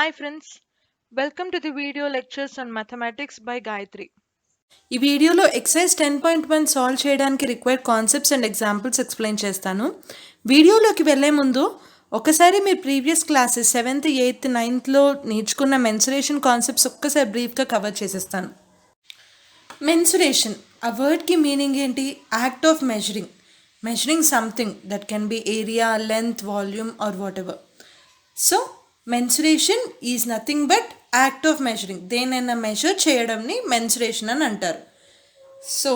Hi friends, welcome to the video lectures on mathematics by Gayatri. ఈ వీడియోలో excise 10.1 solve చేయడానికి required concepts and examples explain చేస్తాను. వీడియోలోకి వెళ్ళే ముందు ఒకసారి మీరు ప్రీవియస్ క్లాసెస్ 7th 8th 9thలో నేర్చుకున్న మెన్సురేషన్ కాన్సెప్ట్స్ ఒక్కసారి బ్రీఫ్గా కవర్ చేసేస్తాను. మెన్సురేషన్ ఆ వర్డ్కి మీనింగ్ ఏంటి? Act of measuring something that can be area, length, volume or whatever. So mensuration is nothing but act of measuring. దేనైనా మెజర్ చేయడంని mensuration అని అంటారు. So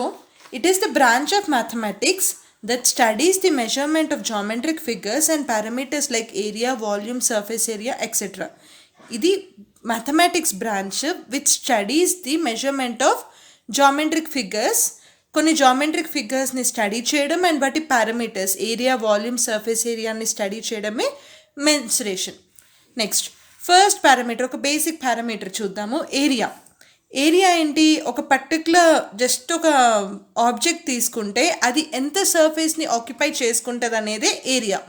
it is the branch of mathematics that studies the measurement of geometric figures and parameters like area, volume, surface area, etc. ఇది mathematics branch which studies the measurement of geometric figures. కొన్ని geometric figuresని study చేయడం and వాటి parameters area, volume, surface ఏరియాని study చేయడమే mensuration. Next first parameter, ఒక basic parameter చూద్దాము. Area ఏంటి? ఒక పర్టికులర్ జస్ట్ ఒక ఆబ్జెక్ట్ తీసుకుంటే అది ఎంత సర్ఫేస్ని ఆక్యుపై చేసుకుంటుంది అనేదే area.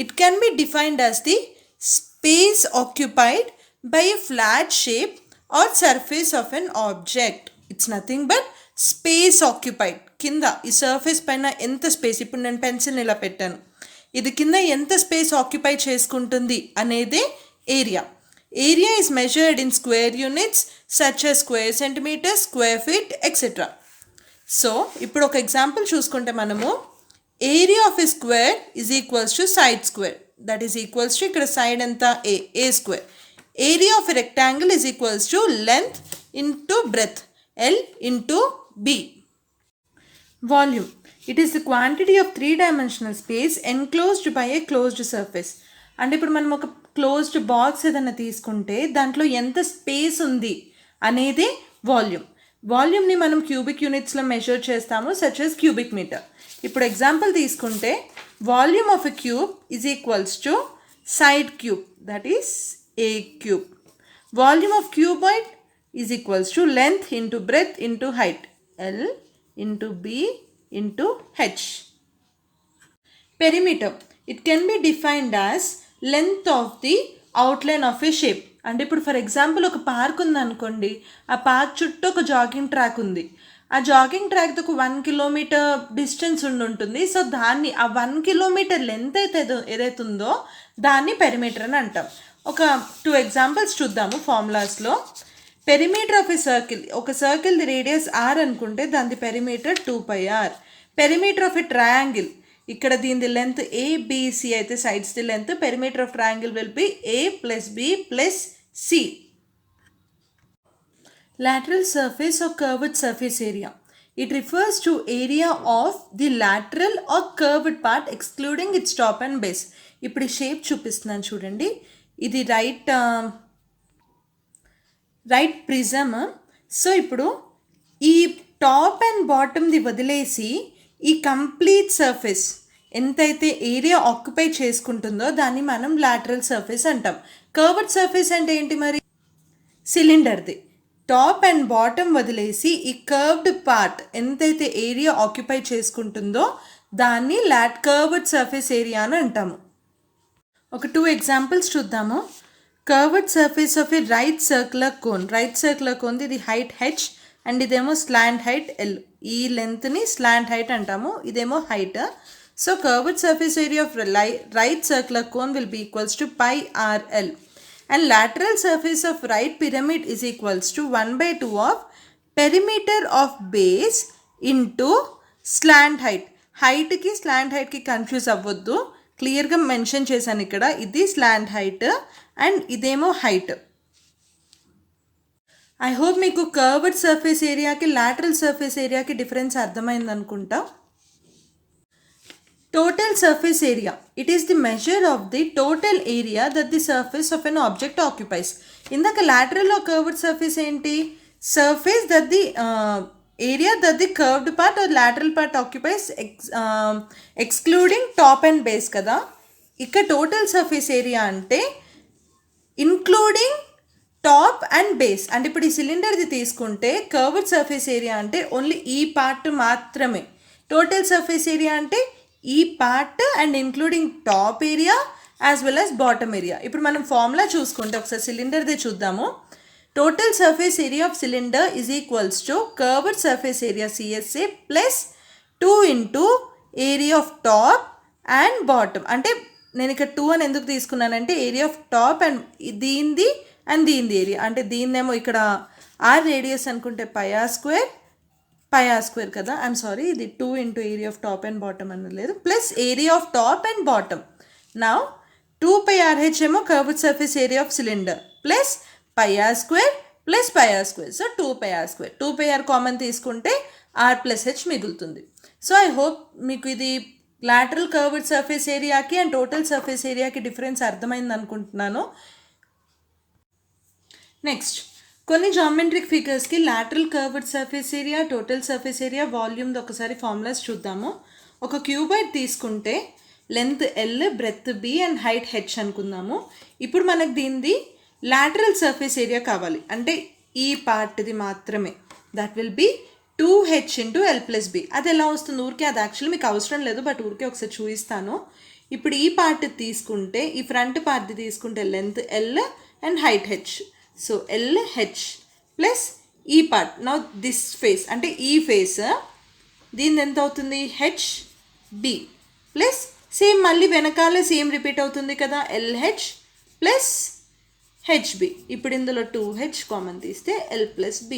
It can be defined as the space occupied by a flat shape or surface of an object. It's nothing but space occupied. కింద ఈ సర్ఫేస్ పైన ఎంత స్పేస్, ఇప్పుడు నేను పెన్సిల్ని ఇలా పెట్టాను, ఇది కింద ఎంత స్పేస్ ఆక్యుపై చేసుకుంటుంది అనేదే area. Area is measured in square units such as square centimeters, square feet, etc. So ఇప్పుడు ఒక ఎగ్జాంపుల్ చూసుకుంటే మనము area of a square is equals to side square, that is equals to ఇక్కడ side ఎంత A square. Area of a rectangle is equals to length into breadth, L into B. Volume, it is the quantity of 3-dimensional space enclosed by a closed surface. అంటే ఇప్పుడు మనం ఒక closed box ఏదైనా తీసుకుంటే దాంట్లో ఎంత space ఉంది అనేది వాల్యూమ్ని మనం క్యూబిక్ యూనిట్స్లో మెజర్ చేస్తాము, సచ్ as క్యూబిక్ మీటర్. ఇప్పుడు ఎగ్జాంపుల్ తీసుకుంటే volume of a cube is equals to side cube, that is a cube. Volume of cuboid is equals to length into breadth into height, L into B into H. Perimeter, it can be defined as length of the outline of a shape. అంటే ఇప్పుడు for example ఒక park ఉందనుకోండి, ఆ park చుట్టూ ఒక jogging track ఉంది. ఆ jogging ట్రాక్తో ఒక 1 కిలోమీటర్ డిస్టెన్స్ ఉంటుంది. సో దాన్ని ఆ 1 కిలోమీటర్ లెంత్ ఏదైతే ఉందో దాన్ని పెరిమీటర్ అని అంటాం. ఒక 2 ఎగ్జాంపుల్స్ చూద్దాము ఫార్ములాస్లో. పెరిమీటర్ ఆఫ్ ఎ సర్కిల్, ఒక సర్కిల్ ది రేడియస్ ఆర్ అనుకుంటే దాని perimeter 2πr. Perimeter of a triangle, ఇక్కడ దీని లెంత్ ఏబిసి అయితే sides the length, perimeter of triangle will be A plus B plus C. Lateral surface or curved surface area, it refers to area of the lateral or curved part excluding its top and base. ఇప్పుడు shape చూపిస్తున్నాను చూడండి, ఇది right prism. So ఇప్పుడు ఈ top and బాటమ్ది వదిలేసి ఈ complete surface ఎంతైతే area occupy చేసుకుంటుందో దాన్ని మనం లాటరల్ సర్ఫేస్ అంటాం. కర్వ్డ్ సర్ఫేస్ అంటే ఏంటి మరి? సిలిండర్ది టాప్ అండ్ బాటమ్ వదిలేసి ఈ కర్వ్డ్ పార్ట్ ఎంతైతే ఏరియా ఆక్యుపై చేసుకుంటుందో దాన్ని కర్వ్డ్ సర్ఫేస్ ఏరియా అని అంటాము. ఒక 2 ఎగ్జాంపుల్స్ చూద్దాము. Curved surface of a right circular cone, ఇది హైట్ హెచ్ అండ్ ఇదేమో స్లాంట్ హైట్ ఎల్. ఈ లెంత్ని స్లాంట్ హైట్ అంటాము, ఇదేమో height. So curved surface area of right circular cone will be equals to πrl. And lateral surface of right pyramid is equals to 1/2 of perimeter of base into slant height. హైట్కి slant హైట్కి confuse అవ్వద్దు, క్లియర్గా mention చేశాను ఇక్కడ. ఇది slant height and ఇదేమో height. I hope మీకు curved surface ఏరియాకి లాటరల్ సర్ఫేస్ ఏరియాకి డిఫరెన్స్ అర్థమైంది అనుకుంటా. Total surface area, it is the measure of the total area that the surface of an object occupies. ఇందాక లాటరల్ ఆర్ కర్వ్డ్ సర్ఫేస్ ఏంటి? Surface that the area that the curved part or lateral part occupies excluding top and base కదా. ఇక్కడ total surface area అంటే including top and base. అంటే ఇప్పుడు ఈ సిలిండర్ది తీసుకుంటే curved surface area అంటే ఓన్లీ ఈ పార్ట్ మాత్రమే. టోటల్ సర్ఫేస్ ఏరియా అంటే ఈ part and including top area as well as bottom area. ఇప్పుడు మనం ఫార్ములా చూసుకుంటే ఒకసారి సిలిండర్ది చూద్దాము. Total surface area of cylinder is equals to curved surface area CSA plus 2 into area of top and bottom. అంటే నేను ఇక్కడ 2 అని ఎందుకు తీసుకున్నానంటే ఏరియా ఆఫ్ టాప్ అండ్ దీనిది ఏరియా. అంటే దీన్నేమో ఇక్కడ ఆర్ రేడియస్ అనుకుంటే πr² కదా. ఐఎమ్ సారీ, ఇది 2 into area of top and bottom అని లేదు, plus area of top and bottom. Now 2πrh ఏమో curved surface area of cylinder plus πr² plus πr². So 2πr². 2πr common తీసుకుంటే r+h మిగులుతుంది. So I hope మీకు ఇది lateral curved surface ఏరియాకి and total surface ఏరియాకి difference అర్థమైంది అనుకుంటున్నాను. Next, కొన్ని జామెట్రిక్ ఫిగర్స్కి lateral curved surface area, total surface area, వాల్యూమ్ది ఒకసారి ఫార్ములాస్ చూద్దాము. ఒక క్యూబాయిడ్ తీసుకుంటే length L, breadth B and height H అనుకుందాము. ఇప్పుడు మనకు దీనిది లాటరల్ సర్ఫేస్ ఏరియా కావాలి, అంటే ఈ పార్ట్ది మాత్రమే. That will B 2H into L+B. అది ఎలా వస్తుంది ఊరికే, అది యాక్చువల్లీ మీకు అవసరం లేదు, బట్ ఊరికే ఒకసారి చూపిస్తాను. ఇప్పుడు ఈ పార్ట్ తీసుకుంటే, ఈ ఫ్రంట్ పార్ట్ తీసుకుంటే length L and height H. So LH plus ఈ పార్ట్, నా దిస్ ఫేస్ అంటే ఈ ఫేస్, దీని ఎంత అవుతుంది HB ప్లస్ సేమ్ మళ్ళీ వెనకాలే సేమ్ రిపీట్ అవుతుంది కదా LH ప్లస్ HB. ఇప్పుడు ఇందులో 2H కామన్ తీస్తే L+B.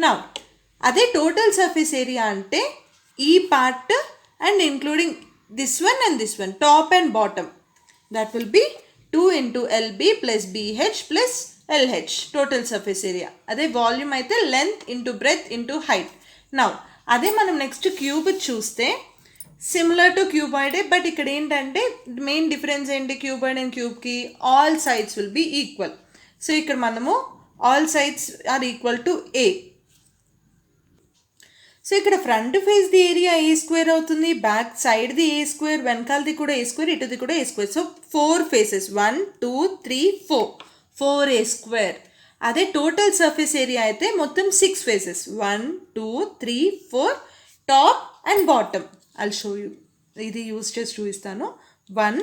నా అదే టోటల్ సర్ఫేస్ ఏరియా అంటే ఈ part and including this one and this one, top and bottom, that will be 2 into LB plus BH plus LH total surface area. అదే volume అయితే length into breadth into height. Now అదే మనం next cube చూస్తే similar to క్యూబాయిడే, but ఇక్కడ ఏంటంటే main difference ఏంటి cuboid and క్యూబ్కి, all sides will be equal. So ఇక్కడ మనము all sides are equal to A. So ఇక్కడ ఫ్రంట్ ఫేస్ది ఏరియా A² అవుతుంది, బ్యాక్ సైడ్ది A², వెనకాలది కూడా A², ఇటుది కూడా A². So 4 faces, 1 2 3 4A². అదే టోటల్ సర్ఫేస్ ఏరియా అయితే మొత్తం 6 faces, 1 2 3 4, top and bottom. I'll show you, ఇది యూజ్ చేసి చూపిస్తాను. 1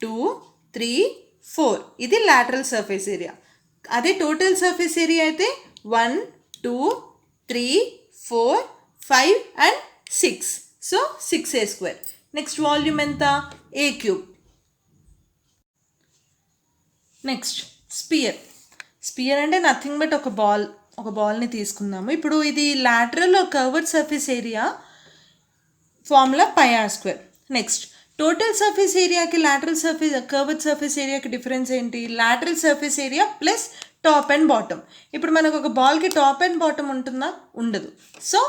2 3 4 ఇది లాటరల్ సర్ఫేస్ ఏరియా. అదే టోటల్ సర్ఫేస్ ఏరియా అయితే 1 2 3 4 5 and 6. So 6A². Next volume ఎంత A³. నెక్స్ట్ స్పియర్ అంటే నథింగ్ బట్ ఒక బాల్ని తీసుకుందాము. ఇప్పుడు ఇది lateral curved surface area formula πr². Next total surface ఏరియాకి లాటరల్ సర్ఫేస్ కర్వ్డ్ సర్ఫేస్ ఏరియాకి డిఫరెన్స్ ఏంటి, lateral surface area plus top and bottom. ఇప్పుడు మనకు ఒక బాల్కి టాప్ అండ్ బాటమ్ ఉంటుందా, ఉండదు. సో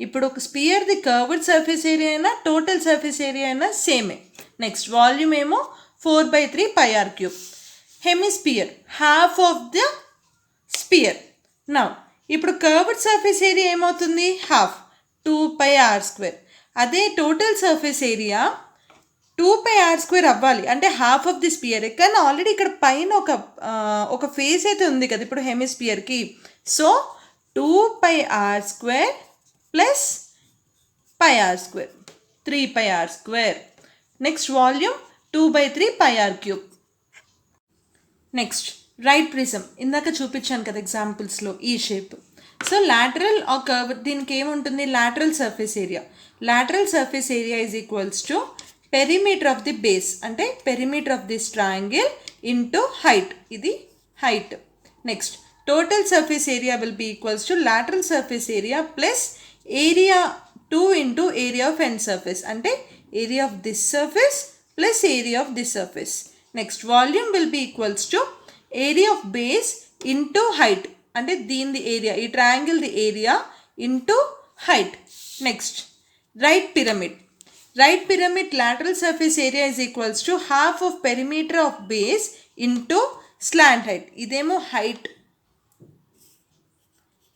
ఇప్పుడు ఒక స్పియర్ది కర్వ్డ్ సర్ఫేస్ ఏరియా అయినా టోటల్ సర్ఫేస్ ఏరియా అయినా సేమే. నెక్స్ట్ వాల్యూమ్ ఏమో 4/3 πr³. Hemisphere half of the sphere. Now ఇప్పుడు కర్వ్డ్ సర్ఫేస్ ఏరియా ఏమవుతుంది, హాఫ్ 2πr². అదే టోటల్ సర్ఫేస్ ఏరియా 2πr² అవ్వాలి, అంటే హాఫ్ ఆఫ్ ది స్పియర్. కానీ ఆల్రెడీ ఇక్కడ పైన ఒక ఫేస్ అయితే ఉంది కదా ఇప్పుడు హెమిస్పియర్కి. So 2πr² plus πr², 3πr². Next volume 2/3 πr³. Next right prism, ఇందాక చూపించాను కదా ఎగ్జాంపుల్స్లో ఈ shape. So lateral or curve, దీనికి ఏముంటుంది lateral surface area. Lateral surface area is equals to perimeter of the base, అంటే perimeter of this triangle into height, ఇది height. Next total surface area will be equals to lateral surface area plus area 2 into area of end surface, అంటే area of this surface plus area of this surface. Next volume will be equals to area of base into height, అంటే దీనిది area, ఈ ట్రయాంగిల్ది area into height. Next right pyramid lateral surface area is equals to half of perimeter of base into slant height. ఇదేమో height,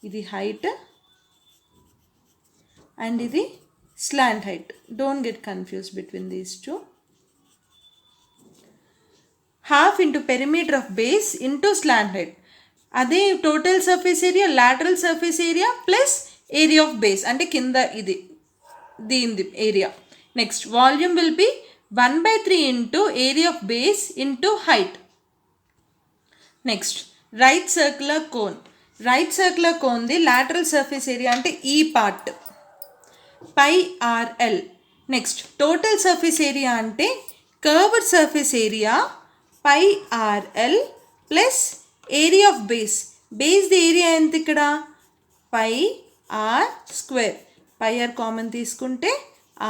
ఇది height and ఇది slant height. Don't get confused between these two. Half into perimeter of base into slant height. అదే total surface area lateral surface area plus area of base, అంటే కింద ఇది దీని area. Next volume will be 1/3 into area of base into height. Next right circular cone. Right circular కోన్ది lateral surface area అంటే ఈ part pi rl. Next total surface area అంటే curved surface area pi rl plus area of base. బేస్ది area ఎంత ఇక్కడ pi are square. Pi r common తీసుకుంటే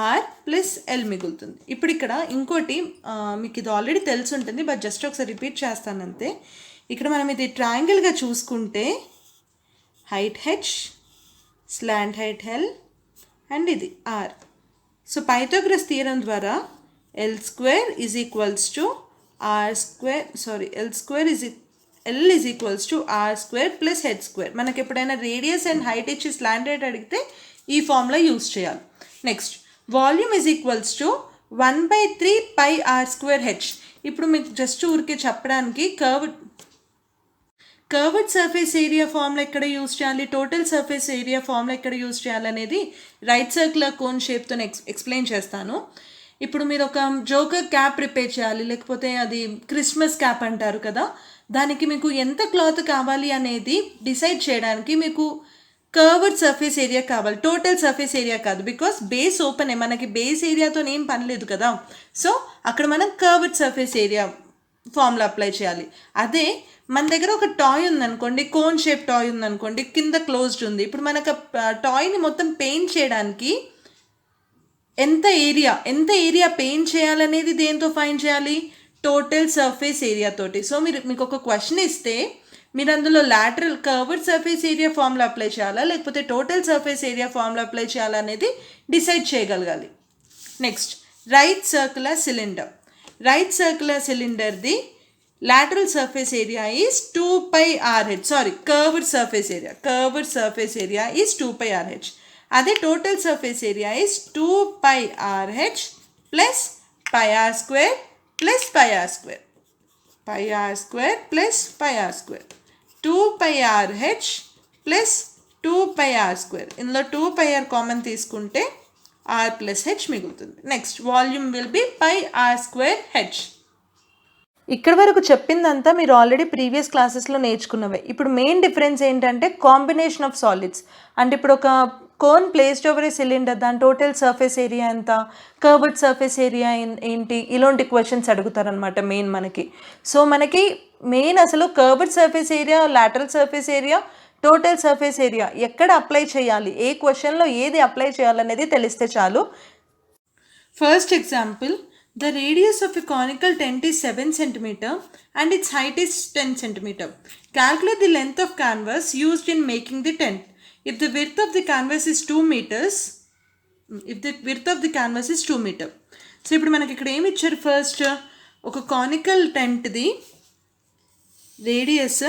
r plus l మిగులుతుంది. ఇప్పుడు ఇక్కడ ఇంకోటి మీకు ఇది ఆల్రెడీ తెలిసి ఉంటుంది, బట్ జస్ట్ ఒకసారి రిపీట్ చేస్తానంతే. ఇక్కడ మనం ఇది ట్రయాంగిల్గా చూసుకుంటే height H, slant height L and ఇది ఆర్. సో పైథాగరస్ థియరం ద్వారా L square is equals to R square L is equals to R square plus H square. మనకి ఎప్పుడైనా రేడియస్ అండ్ హైట్ ఇచ్చి స్లాంట్ హైట్ అడిగితే ఈ formula use చేయాలి. Next volume is equals to 1/3 pi are square H. ఇప్పుడు మీకు జస్ట్ ఊరికే చెప్పడానికి కర్వ్డ్ సర్ఫేస్ ఏరియా ఫార్ములా ఎక్కడ యూజ్ చేయాలి, టోటల్ సర్ఫేస్ ఏరియా ఫార్ములా ఎక్కడ యూజ్ చేయాలనేది రైట్ సర్క్యులర్ కోన్ షేప్తో ఎక్స్ప్లెయిన్ చేస్తాను. ఇప్పుడు మీరు ఒక జోకర్ క్యాప్ ప్రిపేర్ చేయాలి, లేకపోతే అది క్రిస్మస్ క్యాప్ అంటారు కదా, దానికి మీకు ఎంత క్లాత్ కావాలి అనేది డిసైడ్ చేయడానికి మీకు కర్వ్డ్ సర్ఫేస్ ఏరియా కావాలి, టోటల్ సర్ఫేస్ ఏరియా కాదు. బికాస్ బేస్ ఓపెనే, మనకి బేస్ ఏరియాతో ఏం పని లేదు కదా. సో అక్కడ మనం curved surface area formula apply చేయాలి. అదే మన దగ్గర ఒక టాయ్ ఉందనుకోండి, కోన్ షేప్ టాయ్ ఉందనుకోండి, కింద క్లోజ్డ్ ఉంది. ఇప్పుడు మనకు టాయ్ని మొత్తం పెయింట్ చేయడానికి ఎంత ఏరియా పెయింట్ చేయాలనేది దేంతో ఫైండ్ చేయాలి, టోటల్ సర్ఫేస్ ఏరియా తోటి. సో మీకు ఒక క్వశ్చన్ ఇస్తే మీరు అందులో lateral curved surface area formula apply చేయాలా, లేకపోతే total surface area formula apply చేయాలా అనేది డిసైడ్ చేయగలగాలి. Next right circular cylinder. Right circular సిలిండర్ది lateral surface area is 2 pi RH. Curved surface area is 2 pi RH. Other total surface area is 2 pi RH plus pi r square plus pi r square. Pi r square plus pi r square. 2 pi RH plus 2 pi r square. ఇందులో 2 pi r common తీసుకుంటే r plus h మిగులుతుంది. Next volume will B pi r square h. ఇక్కడ వరకు చెప్పిందంతా మీరు already previous క్లాసెస్లో నేర్చుకున్నవే. ఇప్పుడు main difference ఏంటంటే కాంబినేషన్ ఆఫ్ సాలిడ్స్. అంటే ఇప్పుడు ఒక cone placed over a cylinder, దాని టోటల్ సర్ఫేస్ ఏరియా ఎంత, కర్వ్డ్ సర్ఫేస్ ఏరియా ఏంటి, ఇలాంటి క్వశ్చన్స్ అడుగుతారనమాట మెయిన్ మనకి. సో మనకి మెయిన్ అసలు curved surface area, lateral surface area, total surface area ఎక్కడ అప్లై చేయాలి, ఏ క్వశ్చన్లో ఏది అప్లై చేయాలనేది తెలిస్తే చాలు. First example, the radius of a conical tent is 7 cm and its height is 10 cm. Calculate the length of canvas used in making the tent. If the width of the canvas is 2 meters, so ఇప్పుడు మనకి ఇక్కడ ఏమి ఇచ్చారు, first ఒక conical టెంట్ది radius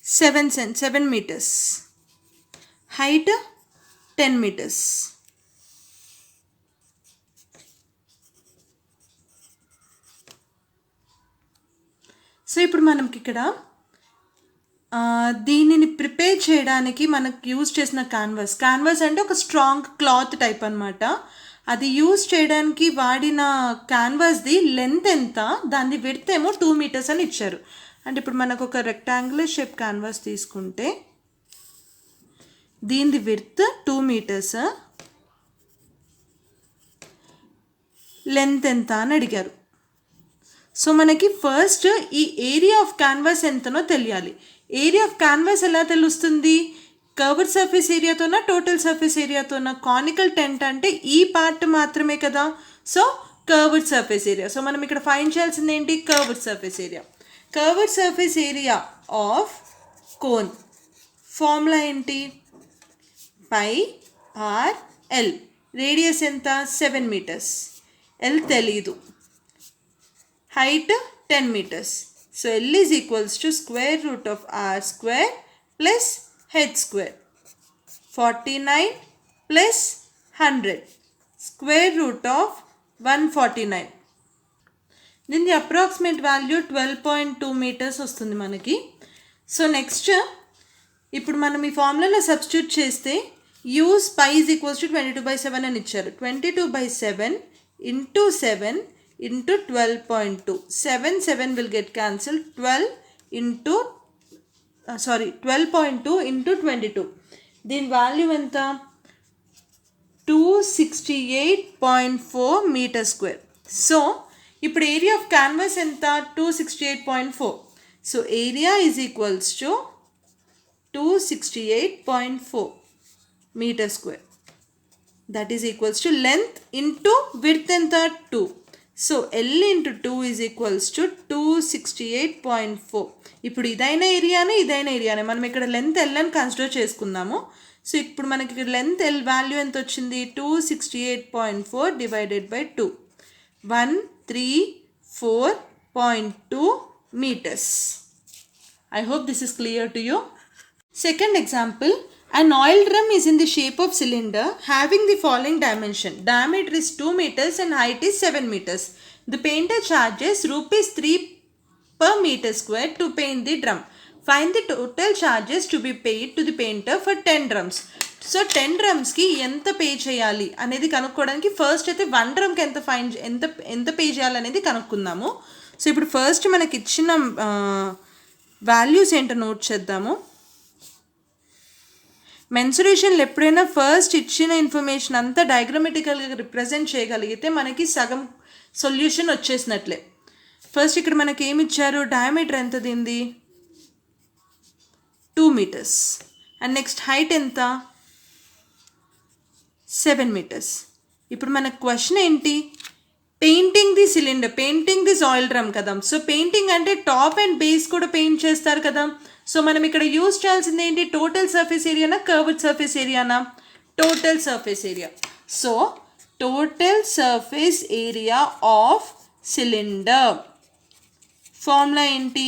7 meters, height 10 meters. So ఇప్పుడు మనకి ఇక్కడ దీనిని ప్రిపేర్ చేయడానికి మనకు యూజ్ చేసిన క్యాన్వాస్ అంటే ఒక స్ట్రాంగ్ క్లాత్ టైప్ అనమాట. అది యూజ్ చేయడానికి వాడిన క్యాన్వాస్ది లెంత్ ఎంత, దాని విడ్త్ ఏమో 2 meters అని ఇచ్చారు. అంటే ఇప్పుడు మనకు ఒక రెక్టాంగులర్ షేప్ క్యాన్వాస్ తీసుకుంటే దీని విడ్త్ 2 meters, లెంత్ ఎంత అని అడిగారు. సో మనకి ఫస్ట్ ఈ ఏరియా ఆఫ్ క్యాన్వాస్ ఎంతనో తెలియాలి. ఏరియా ఆఫ్ క్యాన్వాస్ ఎలా తెలుస్తుంది, కర్వ్డ్ సర్ఫేస్ ఏరియాతోనా టోటల్ సర్ఫేస్ ఏరియాతోనా, కానికల్ టెంట్ అంటే ఈ పార్ట్ మాత్రమే కదా. So curved surface area. So మనం ఇక్కడ ఫైండ్ చేయాల్సింది ఏంటి, curved surface area. Curved surface area of cone formula ఏంటి, పై ఆర్ ఎల్. రేడియస్ ఎంత 7 meters, ఎల్ తెలీదు, height 10 meters. So l is equals to square root of r square plus H square. 49 plus 100 square root of 149. దీని approximate value 12.2 meters వస్తుంది మనకి. So next ఇప్పుడు మనం ఈ ఫార్ములాలో substitute చేస్తే use pi is equals to 22/7 అని ఇచ్చారు. 22/7 into 7 into 12.2. 7 will get cancelled. 12.2 into 22. దీని వాల్యూ ఎంత? 268.4 మీటర్ స్క్వేర్. సో ఇప్పుడు ఏరియా ఆఫ్ క్యాన్వాస్ ఎంత? 268.4. So area is equals to 268.4 meter square. That is equals to length into width enta 2. So L into 2 is equals to 268.4. ఇప్పుడు ఇదైనా ఏరియానే మనం ఇక్కడ length L అని consider చేసుకుందాము. So ఇప్పుడు మనకి ఇక్కడ లెంత్ L వాల్యూ ఎంత వచ్చింది? 268.4 divided by 2. 134.2 meters. I hope this is clear to you. Second example, an oil drum is in the shape of cylinder having the following dimension. Diameter is 2 meters and height is 7 meters. The painter charges rupees 3 per meter square to paint the drum. Find the total charges to be paid to the painter for 10 drums. So 10 డ్రమ్స్కి ఎంత pay చేయాలి అనేది కనుక్కోవడానికి first అయితే 1 డ్రమ్కి ఎంత pay చేయాలి అనేది కనుక్కుందాము. So ఇప్పుడు first మనకి ఇచ్చిన వాల్యూస్ ఏంటో నోట్ చేద్దాము. మెన్సురేషన్లు ఎప్పుడైనా ఫస్ట్ ఇచ్చిన ఇన్ఫర్మేషన్ అంతా డయాగ్రమెటికల్గా రిప్రజెంట్ చేయగలిగితే మనకి సగం సొల్యూషన్ వచ్చేసినట్లే. ఫస్ట్ ఇక్కడ మనకి ఏమి ఇచ్చారు? డయామీటర్ ఎంత దీనిది? 2 meters. అండ్ నెక్స్ట్ హైట్ ఎంత? 7 meters. ఇప్పుడు మన క్వశ్చన్ ఏంటి? Painting the cylinder, painting this oil drum కదా. సో పెయింటింగ్ అంటే టాప్ అండ్ బేస్ కూడా పెయింట్ చేస్తారు కదా. సో మనం ఇక్కడ యూజ్ చేయాల్సింది ఏంటి? టోటల్ సర్ఫేస్ ఏరియానా, కర్వ్డ్ సర్ఫేస్ ఏరియానా? Total surface area. So total surface area of cylinder formula ఏంటి?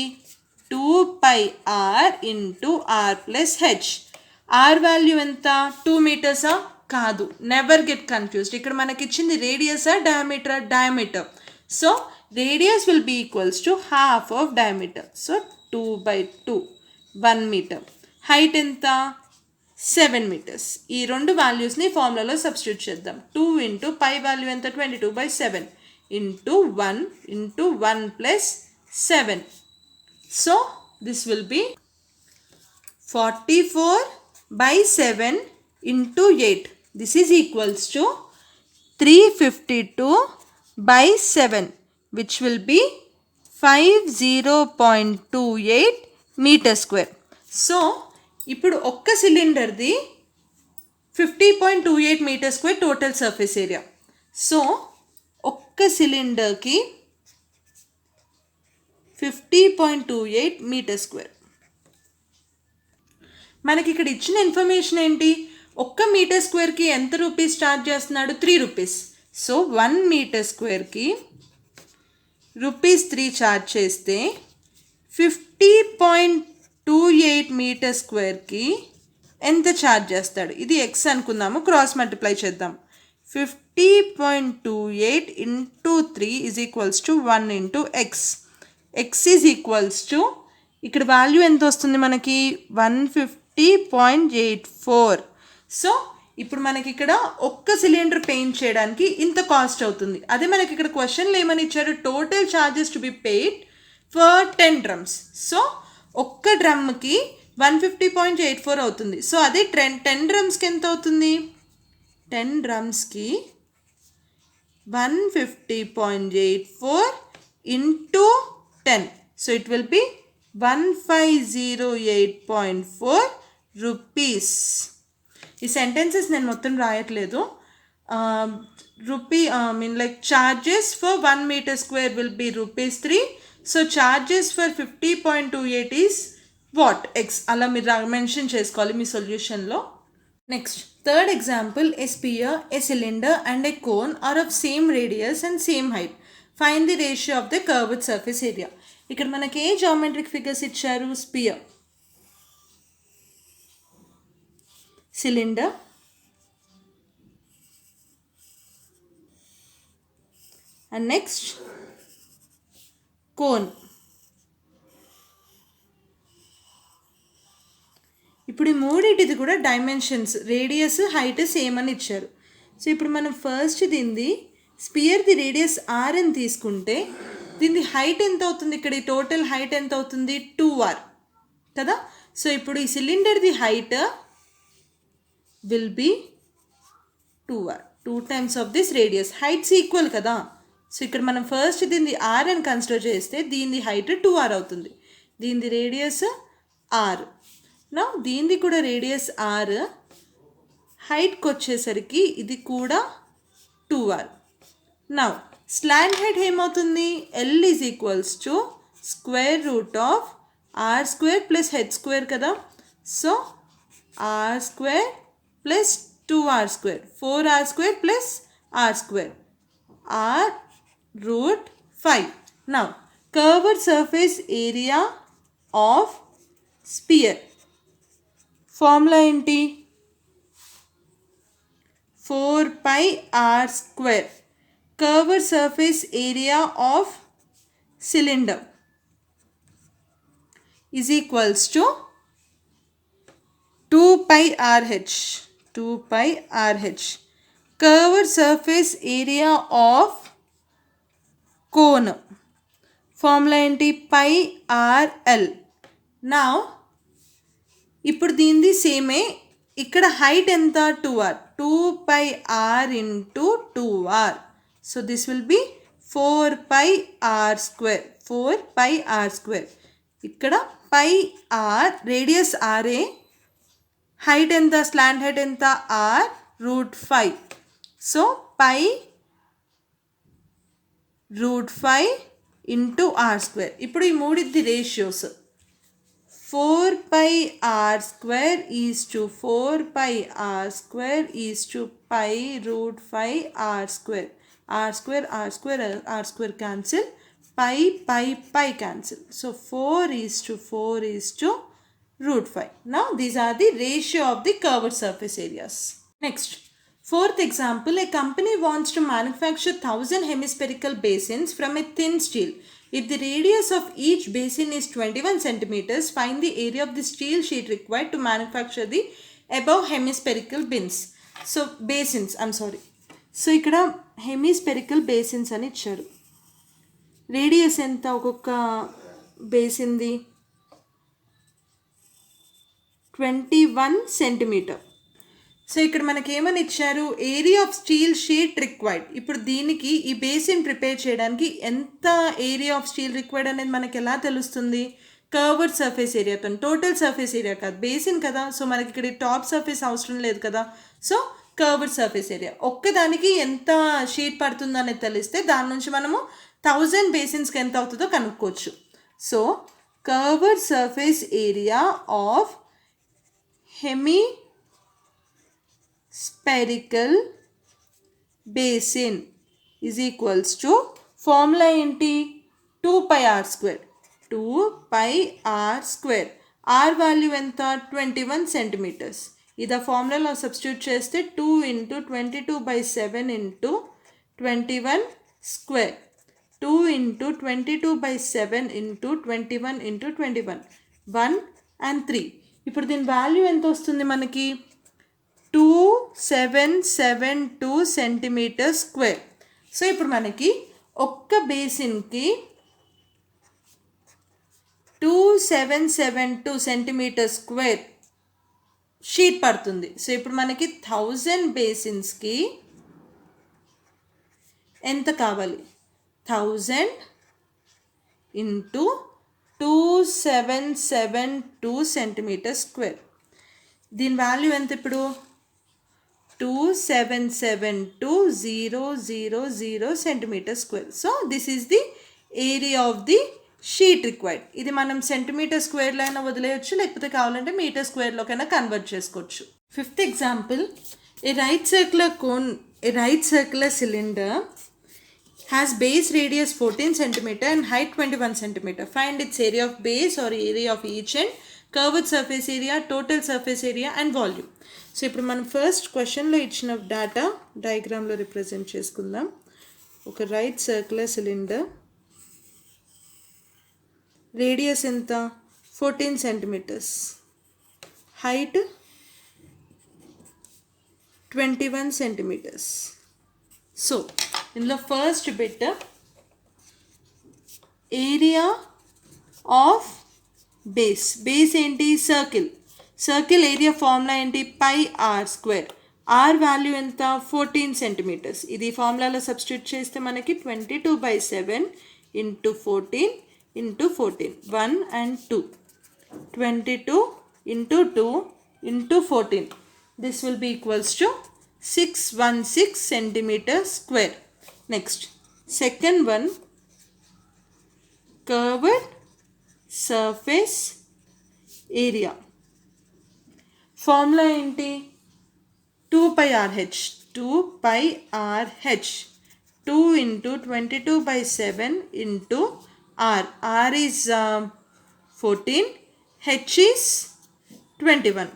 2πr into r plus h. R value ఎంత? 2 మీటర్సా? కాదు. Never get confused. ఇక్కడ మనకి ఇచ్చింది రేడియసా diameter? Diameter. So radius will be equals to half of diameter. So 2/2 1 metre. Height ఎంత? 7 meters. ఈ రెండు వాల్యూస్ని ఫార్ములాలో సబ్స్టిట్యూట్ చేద్దాం. 2 into పై వాల్యూ ఎంత? 22/7 into 1 into 1 plus 7. So this will be 44/7 into 8. This is equals to 352/7, which will be 50.28 meter square. So ఇప్పుడు ఒక్క సిలిండర్ది 50.28 metre square total surface area. So ఒక్క సిలిండర్కి 50.28 మీటర్ స్క్వేర్. మనకి ఇక్కడ ఇచ్చిన ఇన్ఫర్మేషన్ ఏంటి? ఒక్క మీటర్ స్క్వేర్కి ఎంత రూపీస్ ఛార్జ్ చేస్తున్నాడు? 3 rupees. సో 1 మీటర్ స్క్వేర్కి ₹3 ఛార్జ్ చేస్తే 50.28 మీటర్ స్క్వేర్కి ఎంత ఛార్జ్ చేస్తాడు? ఇది ఎక్స్ అనుకుందాము, క్రాస్ మల్టిప్లై చేద్దాం. 50.28 into 3 is equals to 1 into x. x is equals to ఇక్కడ వాల్యూ ఎంత వస్తుంది మనకి? 150.84. సో ఇప్పుడు మనకి ఇక్కడ ఒక్క సిలిండర్ పెయింట్ చేయడానికి ఇంత కాస్ట్ అవుతుంది. అదే మనకి ఇక్కడ క్వశ్చన్లో ఏమని ఇచ్చారు? Total charges to be paid for 10 drums. So ఒక్క డ్రమ్కి 150.84 అవుతుంది. సో అదే 10 drumsకి ఎంత అవుతుంది? 10 drumsకి 150.84 into 10. So it will be 1508.4 rupees. ఈ సెంటెన్సెస్ నేను మొత్తం రాయట్లేదు. Charges for 1 meter square will be ₹3. So charges for 50.28 is what? X. అలా మీరు మెన్షన్ చేసుకోవాలి మీ సొల్యూషన్లో. Next third example, a sphere, a cylinder and a cone are of same radius and same height. Find the ratio of the curved surface area. ఇక్కడ మనకి ఏ geometric figures ఇచ్చారు? Sphere, cylinder, and next cone. ఇప్పుడు ఈ మూడింటిది కూడా dimensions, radius, height same అని ఇచ్చారు. So ఇప్పుడు మనం ఫస్ట్ దీనిది స్పియర్ది రేడియస్ ఆర్ అని తీసుకుంటే దీని హైట్ ఎంత అవుతుంది, ఇక్కడ ఈ టోటల్ హైట్ ఎంత అవుతుంది, 2r కదా. సో ఇప్పుడు ఈ సిలిండర్ది height will be 2r, 2 times of this radius. Heights equal కదా. సో ఇక్కడ మనం ఫస్ట్ దీన్ని ఆర్ అని కన్సిడర్ చేస్తే దీని హైట్ 2r అవుతుంది, దీని రేడియస్ r. నా దీనిది కూడా రేడియస్ r, హైట్కి వచ్చేసరికి ఇది కూడా 2r. నా స్లాంట్ హైట్ ఏమవుతుంది, L is equals to square root of r square plus h square కదా. So r square plus 2r square, 4r square plus r square, r root 5. నా curved surface area of sphere formula ఏంటి, 4πr square. Curved surface area of cylinder is equals to 2πrh, 2πrh. Curved surface area of cone formula ఏంటి, πrl. నా ఇప్పుడు దీనిది సేమే, ఇక్కడ height ఎంత 2r, 2πr into 2r. So this will be 4πr square, 4πr square. ఇక్కడ πr radius ఆర్ఏ, height ఎంత, స్లాంట్ హైట్ ఎంత, r root 5. So pi root 5 into r square. ఇప్పుడు ఈ మూడిది ratios, 4πr square is to 4πr square is to pi root 5 r square. r square r square r square cancel, pi cancel. So 4 is to 4 is to root 5. Now these are the ratio of the curved surface areas. Next, fourth example, a company wants to manufacture 1000 hemispherical basins from a thin steel. If the radius of each basin is 21 centimeters, find the area of the steel sheet required to manufacture the above hemispherical bins. So basins, I'm sorry. So ikkada hemispherical basins ani icharu. Radius enta okokka basin di 21 centimetre. So ఇక్కడ మనకి ఏమని ఇచ్చారు, area of steel sheet required. ఇప్పుడు దీనికి ఈ basin prepare చేయడానికి ఎంత area of steel required అనేది మనకి ఎలా తెలుస్తుంది, కర్వ్డ్ సర్ఫేస్ ఏరియాతో. టోటల్ సర్ఫేస్ ఏరియా కాదు, బేసిన్ కదా. సో మనకి ఇక్కడ టాప్ సర్ఫేస్ అవసరం లేదు కదా. సో కర్వ్డ్ సర్ఫేస్ ఏరియా ఒక్కదానికి ఎంత షీట్ పడుతుందో అనేది తెలిస్తే దాని నుంచి మనము 1000 బేసిన్స్కి ఎంత అవుతుందో కనుక్కోవచ్చు. So curved surface area of hemispherical basin is equals to formula ఏంటి, 2πr square, 2πr square. r value ఎంత, 21 సెంటీమీటర్స్. ఇది ఫార్ములాలో సబ్స్టిట్యూట్ చేస్తే 2 into 22/7 into 21 square, 2 into 22/7 into 21 into 21, 1 and 3. ఇప్పుడు దీని వాల్యూ ఎంత వస్తుంది మనకి, 2772 సెంటీమీటర్ స్క్వేర్. సో ఇప్పుడు మనకి ఒక్క బేసిన్కి 2772 సెంటీమీటర్ స్క్వేర్ షీట్ పడుతుంది. సో ఇప్పుడు మనకి 1000 బేసిన్స్కి ఎంత కావాలి, 1000 ఇంటూ 2772 సెంటీమీటర్ స్క్వేర్. దీని వాల్యూ ఎంత ఇప్పుడు, 2772,000 centimetre square. So this is the area of the sheet required. ఇది మనం సెంటీమీటర్ స్క్వేర్లో అయినా వదిలేయచ్చు, లేకపోతే కావాలంటే మీటర్ స్క్వేర్లోకైనా కన్వర్ట్ చేసుకోవచ్చు. Fifth example, a right circular cylinder has base radius 14 cm and height 21 cm. Find its area of base or area of each end, curved surface area, total surface area and volume. So ఇప్పుడు మనం first క్వశ్చన్లో ఇచ్చిన data డయాగ్రామ్లో represent చేసుకుందాం. ఒక right circular cylinder, radius ఎంత, 14 centimetres, height 21 centimeters. So in the first bit, area of base ఏంటి circle area formula ఏంటి pi are square. Are value ఎంత 14 సెంటీమీటర్స్. ఇది ఫార్ములాలో సబ్స్టిట్యూట్ చేస్తే మనకి 22/7 into 14 into 14 1 and 2 22 into 2 into 14. This will be equals to 616 centimeters square. Next, second one, curved surface area. Formula ఏంటి 2 pi RH. 2 pi RH. 2 into 22/7 into R. R is 14. H is 21.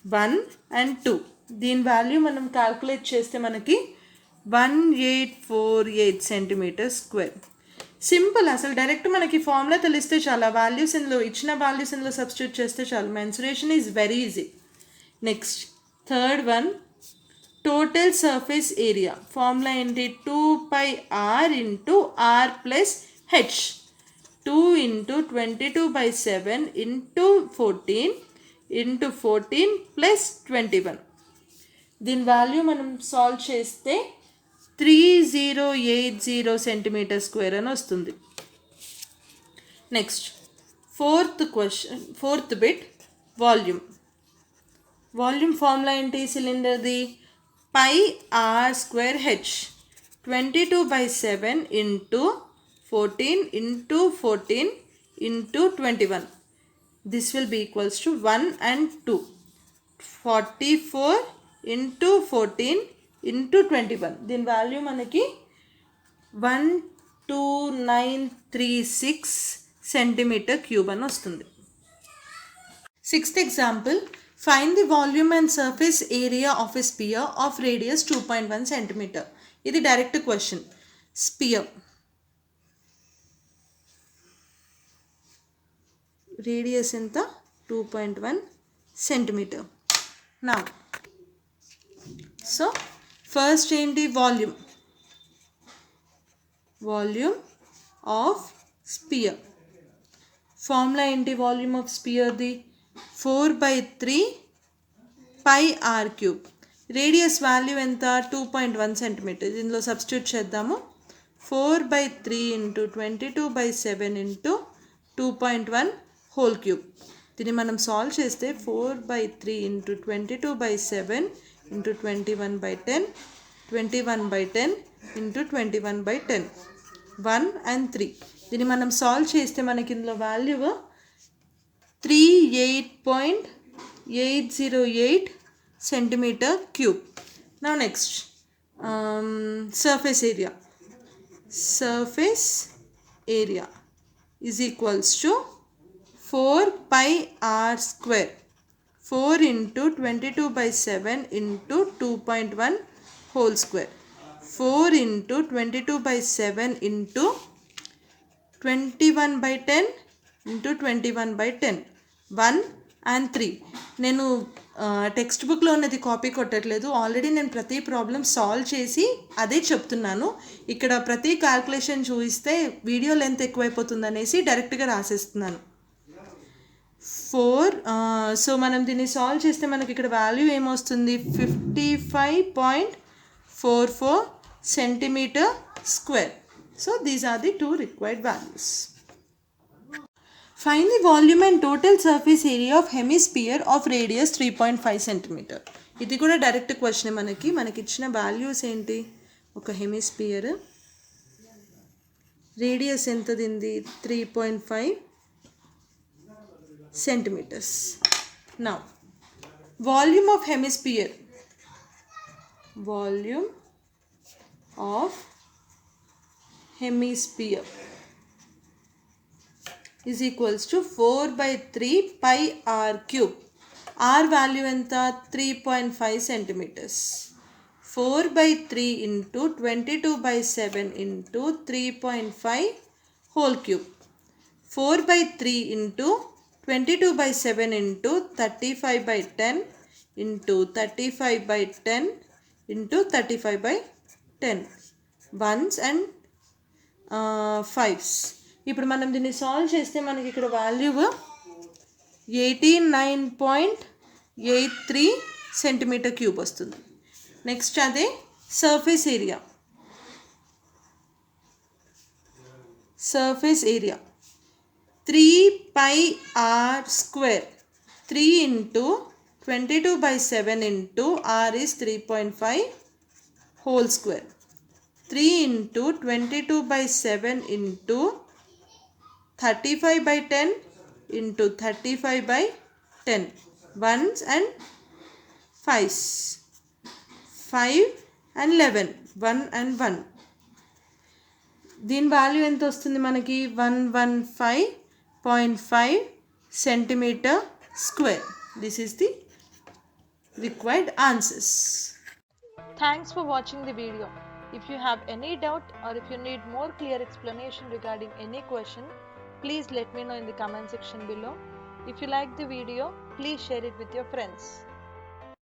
1 and 2. దీని value మనం calculate చేస్తే మనకి 1848 centimetre square. Simple. అసలు direct మనకి formula తెలిస్తే చాలా values ఇందులో ఇచ్చిన వాల్యూస్ ఇందులో సబ్స్టిట్యూట్ చేస్తే చాలు. Mensuration is very easy. Next third one, total surface area. Formula ఏంటి 2 pi r into r plus H. 2 into 22/7 into 14 into 14 plus 21. దీని వాల్యూ మనం సాల్వ్ చేస్తే 3080 సెంటీమీటర్ స్క్వేర్ అని వస్తుంది. Next fourth bit, volume. Volume formula ఏంటి సిలిండర్ది pi are square h. 22/7 into 14 into 14 into 21. This will be equals to 1 and 2. 44 into 14 into 21. దీని value మనకి 12936 centimetre cube అని వస్తుంది. Sixth example, find the volume and surface area of a sphere of radius 2.1 centimeter. ఇది direct question. Sphere radius ఎంత 2.1 centimeter. నా so first ఏంటి volume of sphere. Formula ఏంటి volume of స్పియర్ది 4/3 pi r cube. Radius value ఎంత 2.1 centimetre. దీనిలో substitute చేద్దాము. 4/3 into 22/7 into 2.1 whole cube. దీన్ని మనం సాల్వ్ చేస్తే 4/3 ఇంటూ 22/7 ఇంటూ 21/10 21/10 ఇంటూ 21/10 1 and 3. దీన్ని మనం సాల్వ్ చేస్తే మనకి ఇందులో వాల్యూ 38.808 సెంటీమీటర్ క్యూబ్. నా next surface area is equals to 4 pi r square. 4 into 22/7 into 2.1 whole square. 4 into 22/7 into 21/10 into 21/10 1 and 3. నేను టెక్స్ట్ బుక్లో ఉన్నది కాపీ కొట్టట్లేదు. ఆల్రెడీ నేను ప్రతి ప్రాబ్లం సాల్వ్ చేసి అదే చెప్తున్నాను. ఇక్కడ ప్రతి క్యాల్కులేషన్ చూపిస్తే వీడియో లెంత్ ఎక్కువైపోతుంది అనేసి డైరెక్ట్గా రాసేస్తున్నాను. 4 సో మనం దీన్ని సాల్వ్ చేస్తే మనకి ఇక్కడ వాల్యూ ఏమొస్తుంది 55.44 centimetre square. So these are the 2 required values. Find the volume and total surface area of hemisphere of radius 3.5 centimetre. ఇది కూడా డైరెక్ట్ క్వశ్చన్. మనకి ఇచ్చిన వాల్యూస్ ఏంటి, ఒక హెమిస్పియర్ రేడియస్ ఎంత దింది 3.5 centimeters. Now volume of hemisphere is equals to 4/3 pi r cube. R value enta 3.5 centimeters. 4/3 into 22/7 into 3.5 whole cube. 4/3 into 22 by 7 into 35 by 10 into 35 by 10 into 35 by 10 ones and fives. ఇప్పుడు మనం దీన్ని solve చేస్తే మనకి ఇక్కడ value 89.83 centimetre cube వస్తుంది. Next అదే surface area. Surface area 3 pi r square. 3 into 22 by 7 into r is 3.5 whole square. 3 into 22 by 7 into 35 by 10 into 35 by 10 ones and fives. 5 and 11 1 and 1. దీని value ఎంత వస్తుంది మనకి 115.5 centimeter square. This is the required answers. Thanks for watching the video. If you have any doubt or if you need more clear explanation regarding any question, please let me know in the comment section below. If you like the video, please share it with your friends.